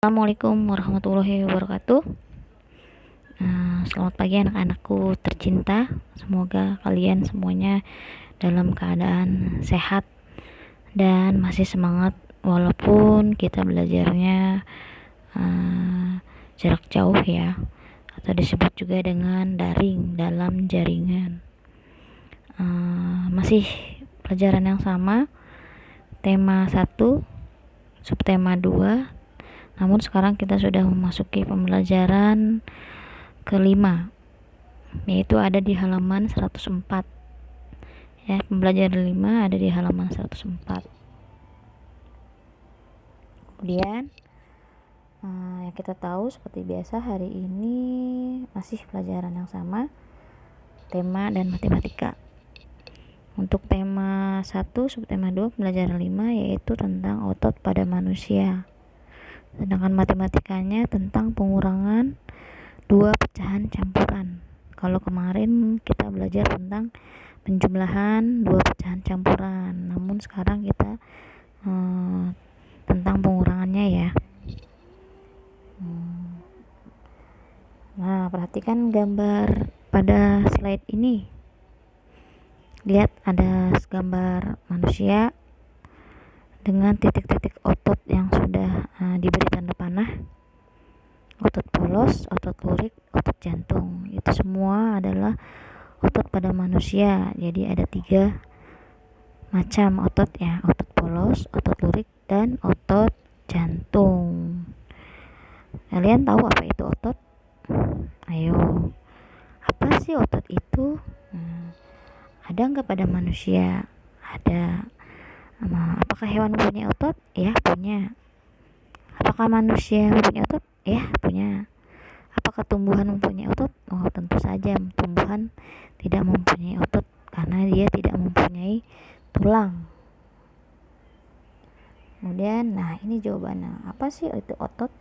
Assalamualaikum warahmatullahi wabarakatuh. Selamat pagi anak-anakku tercinta. Semoga kalian semuanya dalam keadaan sehat dan masih semangat walaupun kita belajarnya jarak jauh ya, atau disebut juga dengan daring dalam jaringan. Masih pelajaran yang sama, tema 1, subtema 2. Namun sekarang kita sudah memasuki pembelajaran kelima, yaitu ada di halaman 104. Ya, pembelajaran 5 ada di halaman 104. Kemudian yang kita tahu seperti biasa hari ini masih pelajaran yang sama, tema dan matematika. Untuk tema 1, subtema 2, pembelajaran 5 yaitu tentang otot pada manusia. Sedangkan matematikanya tentang pengurangan dua pecahan campuran. Kalau kemarin kita belajar tentang penjumlahan dua pecahan campuran, namun sekarang kita tentang pengurangannya ya. Nah, perhatikan gambar pada slide ini. Lihat ada gambar manusia dengan titik-titik otot yang sudah diberi tanda panah. Otot polos, otot lurik, otot jantung. Itu semua adalah otot pada manusia. Jadi ada 3 macam otot ya, otot polos, otot lurik, dan otot jantung. Kalian tahu apa itu otot? Ayo, apa sih otot itu? Ada nggak pada manusia? Ada. Apakah hewan mempunyai otot? Ya, punya. Apakah manusia mempunyai otot? Ya, punya. Apakah tumbuhan mempunyai otot? Oh, tentu saja tumbuhan tidak mempunyai otot karena dia tidak mempunyai tulang. Kemudian, nah ini jawabannya. Apa sih itu otot?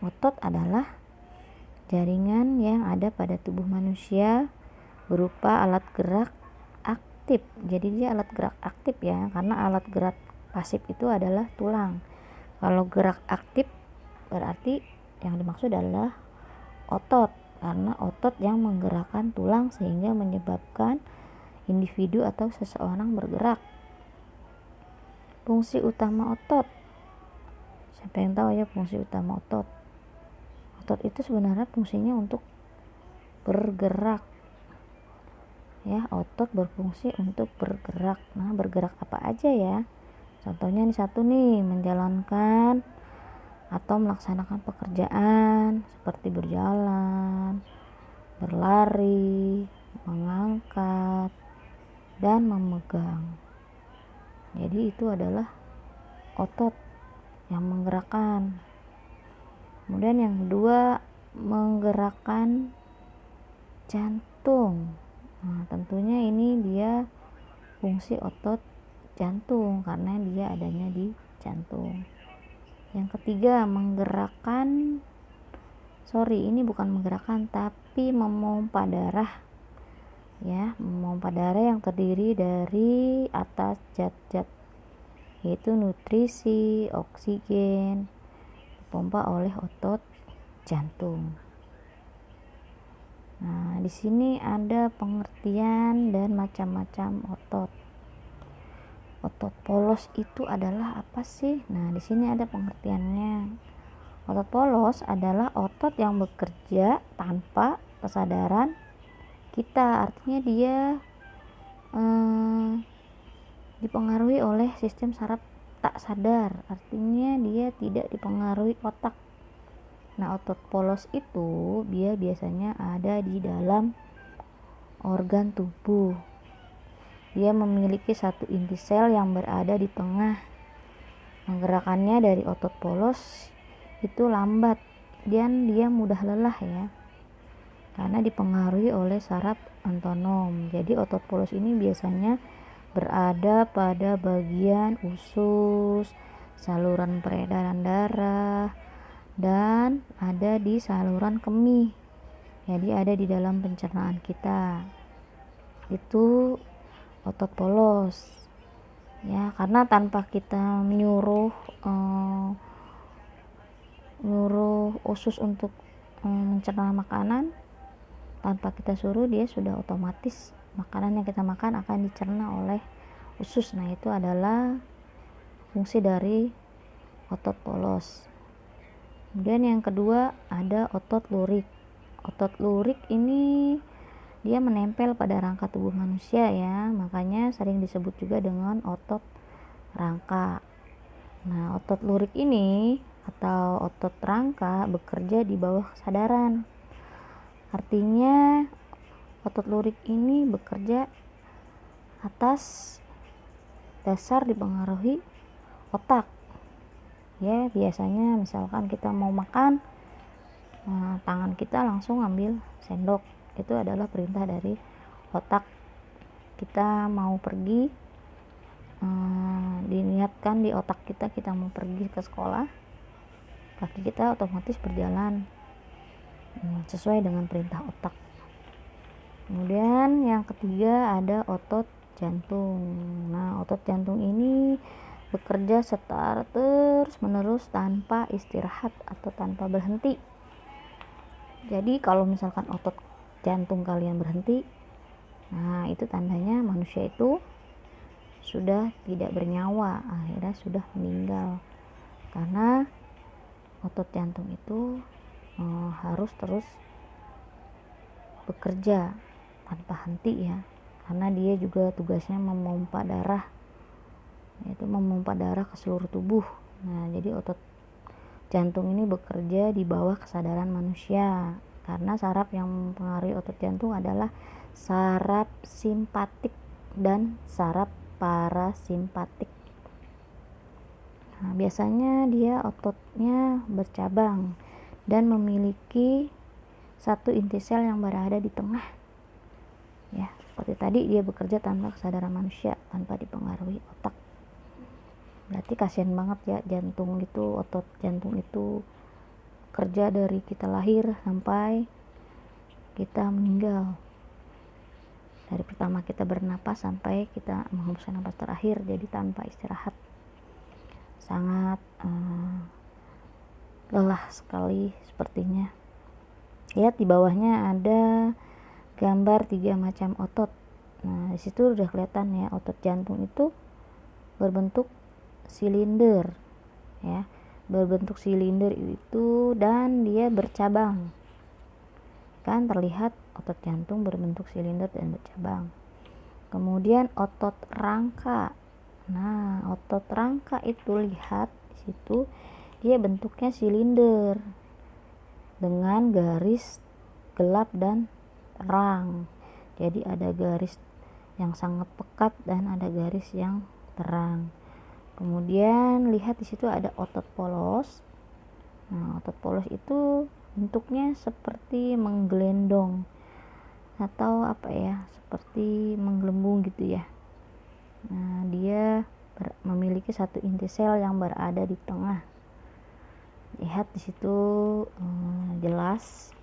Otot adalah jaringan yang ada pada tubuh manusia berupa alat gerak aktif. Jadi dia alat gerak aktif ya, karena alat gerak pasif itu adalah tulang. Kalau gerak aktif berarti yang dimaksud adalah otot, karena otot yang menggerakkan tulang sehingga menyebabkan individu atau seseorang bergerak. Fungsi utama otot. Siapa yang tahu ya fungsi utama otot? Otot itu sebenarnya fungsinya untuk bergerak. Ya, otot berfungsi untuk bergerak. Nah, bergerak apa aja ya? Contohnya nih satu nih, menjalankan atau melaksanakan pekerjaan seperti berjalan, berlari, mengangkat, dan memegang. Jadi itu adalah otot yang menggerakkan. Kemudian yang kedua, menggerakkan jantung. Nah, tentunya ini dia fungsi otot jantung karena dia adanya di jantung. Yang ketiga, ini bukan menggerakkan tapi memompa darah. Ya, memompa darah yang terdiri dari atas zat-zat yaitu nutrisi, oksigen, dipompa oleh otot jantung. Nah, di sini ada pengertian dan macam-macam otot. Otot polos itu adalah apa sih? Nah, di sini ada pengertiannya. Otot polos adalah otot yang bekerja tanpa kesadaran kita. Artinya dia dipengaruhi oleh sistem saraf tak sadar. Artinya dia tidak dipengaruhi otak. Nah, otot polos itu dia biasanya ada di dalam organ tubuh. Dia memiliki satu inti sel yang berada di tengah. Menggerakannya dari otot polos itu lambat dan dia mudah lelah ya, karena dipengaruhi oleh saraf otonom. Jadi otot polos ini biasanya berada pada bagian usus, saluran peredaran darah, dan ada di saluran kemih. Jadi ada di dalam pencernaan kita. Itu otot polos. Ya, karena tanpa kita menyuruh nyuruh usus untuk mencerna makanan, tanpa kita suruh dia sudah otomatis makanan yang kita makan akan dicerna oleh usus. Nah, itu adalah fungsi dari otot polos. Kemudian yang kedua ada otot lurik. Otot lurik ini dia menempel pada rangka tubuh manusia ya, makanya sering disebut juga dengan otot rangka. Nah, otot lurik ini atau otot rangka bekerja di bawah kesadaran. Artinya otot lurik ini bekerja atas dasar dipengaruhi otak. Ya, biasanya misalkan kita mau makan, tangan kita langsung ambil sendok. Itu adalah perintah dari otak. Kita mau pergi, diniatkan di otak kita mau pergi ke sekolah, kaki kita otomatis berjalan sesuai dengan perintah otak. Kemudian yang ketiga ada otot jantung. Nah, otot jantung ini bekerja secara terus menerus tanpa istirahat atau tanpa berhenti. Jadi kalau misalkan otot jantung kalian berhenti, nah itu tandanya manusia itu sudah tidak bernyawa, akhirnya sudah meninggal. Karena otot jantung itu harus terus bekerja tanpa henti ya, karena dia juga tugasnya memompa darah, yaitu memompa darah ke seluruh tubuh. Nah, jadi otot jantung ini bekerja di bawah kesadaran manusia, karena saraf yang mempengaruhi otot jantung adalah saraf simpatik dan saraf parasimpatik. Nah, biasanya dia ototnya bercabang dan memiliki satu inti sel yang berada di tengah. Ya, seperti tadi dia bekerja tanpa kesadaran manusia, tanpa dipengaruhi otak. Berarti kasihan banget ya jantung itu, otot jantung itu kerja dari kita lahir sampai kita meninggal. Dari pertama kita bernapas sampai kita menghembuskan napas terakhir, jadi tanpa istirahat. Sangat lelah sekali sepertinya. Lihat di bawahnya ada gambar 3 macam otot. Nah, di situ udah kelihatan ya, otot jantung itu berbentuk silinder ya, berbentuk silinder itu, dan dia bercabang. Kan terlihat otot jantung berbentuk silinder dan bercabang. Kemudian otot rangka. Nah, otot rangka itu lihat di situ, dia bentuknya silinder dengan garis gelap dan terang. Jadi ada garis yang sangat pekat dan ada garis yang terang. Kemudian lihat di situ ada otot polos. Nah, otot polos itu bentuknya seperti menggelendong atau seperti menggelembung gitu ya. Nah, dia memiliki satu inti sel yang berada di tengah. Lihat di situ jelas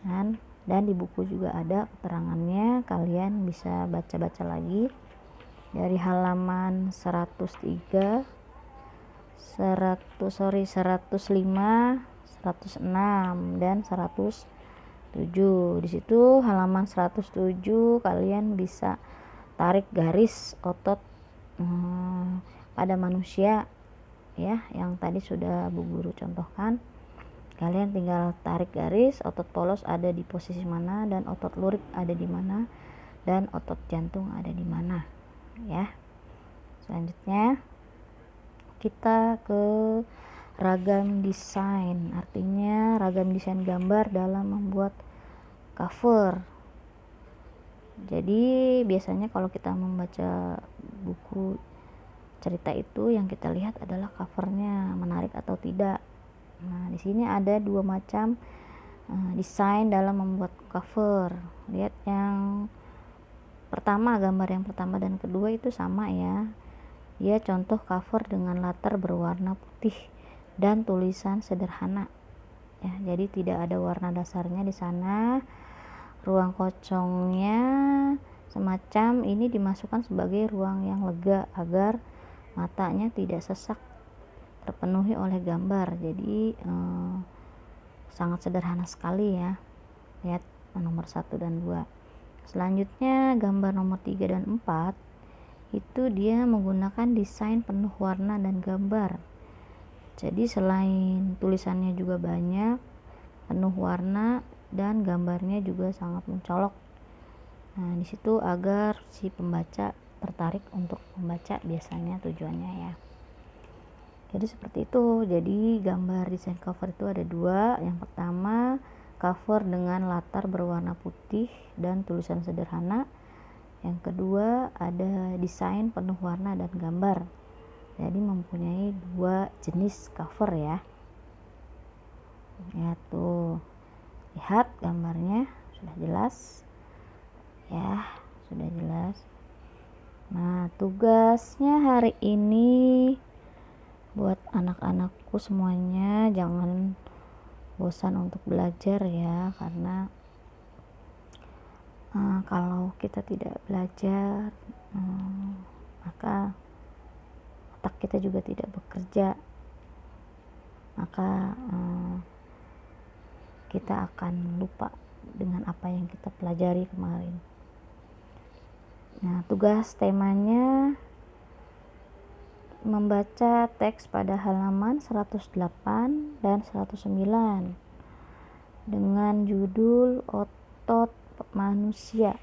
dan di buku juga ada keterangannya, kalian bisa baca-baca lagi dari halaman 103, 105, 106 dan 107. Di situ halaman 107 kalian bisa tarik garis otot pada manusia ya, yang tadi sudah Bu Guru contohkan. Kalian tinggal tarik garis otot polos ada di posisi mana, dan otot lurik ada di mana, dan otot jantung ada di mana ya. Selanjutnya kita ke ragam desain, artinya ragam desain gambar dalam membuat cover. Jadi biasanya kalau kita membaca buku cerita itu yang kita lihat adalah covernya menarik atau tidak. Nah, di sini ada 2 macam desain dalam membuat cover. Lihat yang pertama, gambar yang pertama dan kedua itu sama ya. Dia contoh cover dengan latar berwarna putih dan tulisan sederhana. Ya, jadi tidak ada warna dasarnya di sana. Ruang kosongnya semacam ini dimasukkan sebagai ruang yang lega agar matanya tidak sesak terpenuhi oleh gambar. Jadi sangat sederhana sekali ya. Lihat nomor 1 dan 2. Selanjutnya gambar nomor 3 dan 4 itu dia menggunakan desain penuh warna dan gambar. Jadi selain tulisannya juga banyak, penuh warna, dan gambarnya juga sangat mencolok. Nah, di situ agar si pembaca tertarik untuk membaca biasanya tujuannya ya. Jadi seperti itu. Jadi gambar desain cover itu ada 2. Yang pertama cover dengan latar berwarna putih dan tulisan sederhana. Yang kedua ada desain penuh warna dan gambar. Jadi mempunyai 2 jenis cover ya. Ya tuh, lihat gambarnya sudah jelas ya, sudah jelas. Nah, tugasnya hari ini buat anak-anakku semuanya, jangan bosan untuk belajar ya, karena kalau kita tidak belajar maka otak kita juga tidak bekerja, maka kita akan lupa dengan apa yang kita pelajari kemarin. Nah, tugas temanya membaca teks pada halaman 108 dan 109 dengan judul Otot Manusia.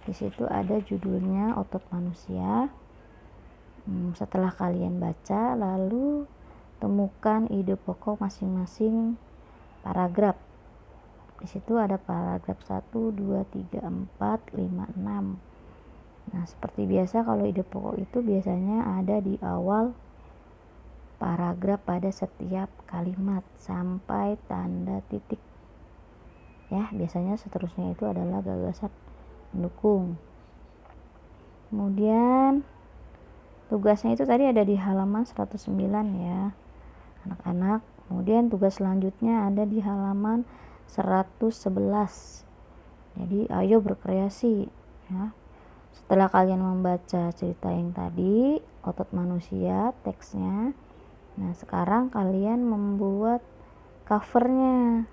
Di situ ada judulnya Otot Manusia. Setelah kalian baca, lalu temukan ide pokok masing-masing paragraf. Di situ ada paragraf 1, 2, 3, 4, 5, 6. Nah, seperti biasa kalau ide pokok itu biasanya ada di awal paragraf pada setiap kalimat sampai tanda titik. Ya, biasanya seterusnya itu adalah gagasan mendukung. Kemudian tugasnya itu tadi ada di halaman 109 ya, anak-anak. Kemudian tugas selanjutnya ada di halaman 111. Jadi ayo berkreasi ya. Setelah kalian membaca cerita yang tadi, Otot Manusia, teksnya, nah sekarang kalian membuat covernya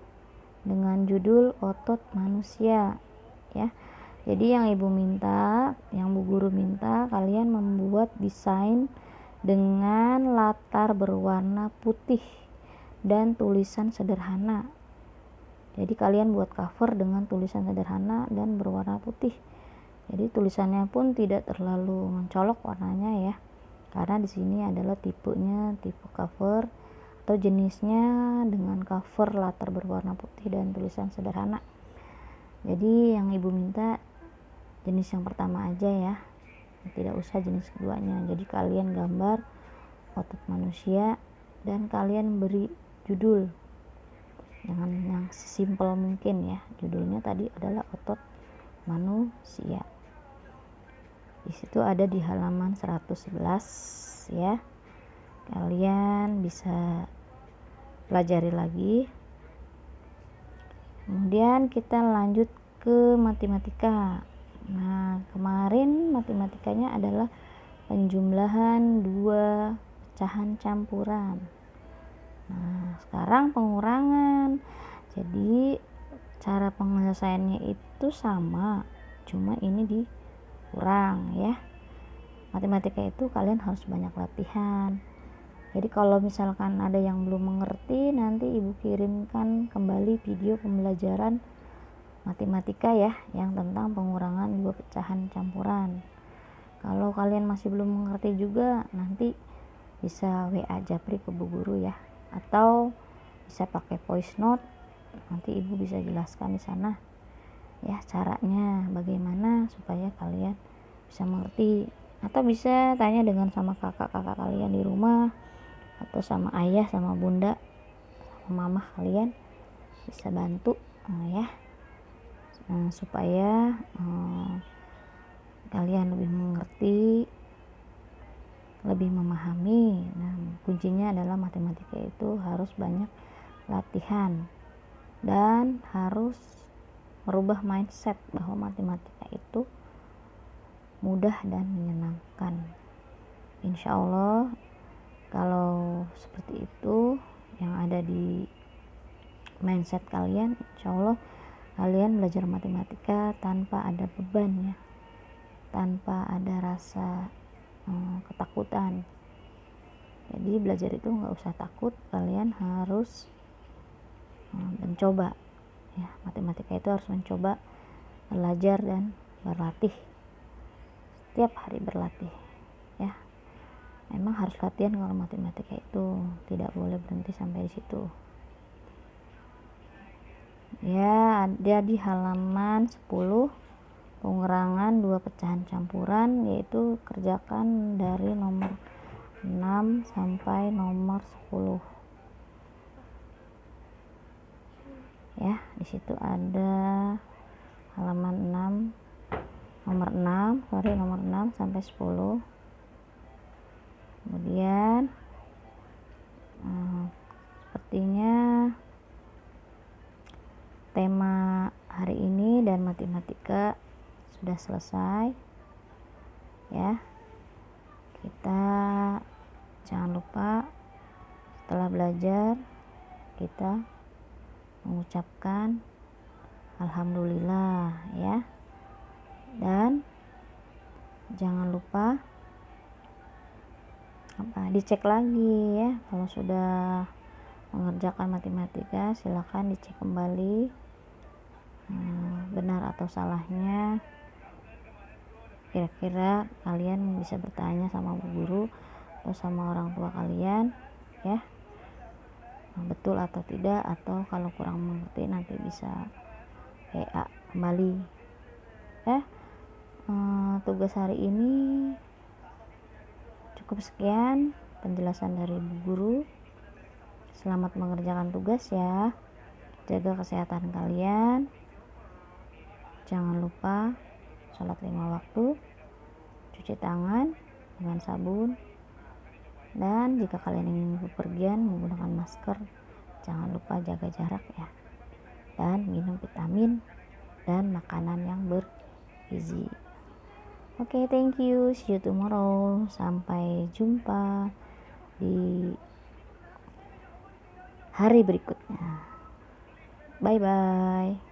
dengan judul Otot Manusia ya. Jadi yang Bu Guru minta kalian membuat desain dengan latar berwarna putih dan tulisan sederhana. Jadi kalian buat cover dengan tulisan sederhana dan berwarna putih. Jadi tulisannya pun tidak terlalu mencolok warnanya ya. Karena di sini adalah tipenya tipe cover atau jenisnya dengan cover latar berwarna putih dan tulisan sederhana. Jadi yang Ibu minta jenis yang pertama aja ya. Tidak usah jenis keduanya. Jadi kalian gambar otot manusia dan kalian beri judul dengan yang sesimpel mungkin ya. Judulnya tadi adalah Otot Manusia. Di situ ada di halaman 111 ya. Kalian bisa pelajari lagi. Kemudian kita lanjut ke matematika. Nah, kemarin matematikanya adalah penjumlahan 2 pecahan campuran. Nah, sekarang pengurangan. Jadi cara penyelesaiannya itu sama, cuma ini dikurang ya. Matematika itu kalian harus banyak latihan. Jadi kalau misalkan ada yang belum mengerti, nanti Ibu kirimkan kembali video pembelajaran matematika ya, yang tentang pengurangan 2 pecahan campuran. Kalau kalian masih belum mengerti juga, nanti bisa WA Japri ke Bu Guru ya, atau bisa pakai voice note. Nanti Ibu bisa jelaskan di sana ya caranya bagaimana supaya kalian bisa mengerti, atau bisa tanya dengan sama kakak-kakak kalian di rumah, atau sama ayah, sama bunda, sama mama kalian bisa bantu ya, supaya kalian lebih mengerti, lebih memahami. Nah, kuncinya adalah matematika itu harus banyak latihan dan harus merubah mindset bahwa matematika itu mudah dan menyenangkan. Insya Allah Kalau seperti itu yang ada di mindset kalian, insya Allah kalian belajar matematika tanpa ada beban ya, tanpa ada rasa ketakutan. Jadi belajar itu nggak usah takut, kalian harus mencoba ya. Matematika itu harus mencoba, belajar dan berlatih, setiap hari berlatih ya. Memang harus latihan kalau matematika itu, tidak boleh berhenti sampai di situ ya. Ada di halaman 10 pengurangan 2 pecahan campuran, yaitu kerjakan dari nomor 6 sampai nomor 10 ya. Di situ ada halaman 6 nomor 6 sampai 10. Kemudian sepertinya tema hari ini dan matematika sudah selesai ya. Kita jangan lupa setelah belajar kita mengucapkan alhamdulillah ya. Dan jangan lupa dicek lagi ya. Kalau sudah mengerjakan matematika, silakan dicek kembali benar atau salahnya. Kira-kira kalian bisa bertanya sama bu guru atau sama orang tua kalian ya, betul atau tidak, atau kalau kurang mengerti nanti bisa WA kembali ya. Tugas hari ini cukup sekian penjelasan dari bu guru. Selamat mengerjakan tugas ya. Jaga kesehatan kalian. Jangan lupa sholat 5 waktu, cuci tangan dengan sabun, dan jika kalian ingin bepergian menggunakan masker, jangan lupa jaga jarak ya. Dan minum vitamin dan makanan yang bergizi. Oke, thank you. See you tomorrow. Sampai jumpa di hari berikutnya. Bye bye.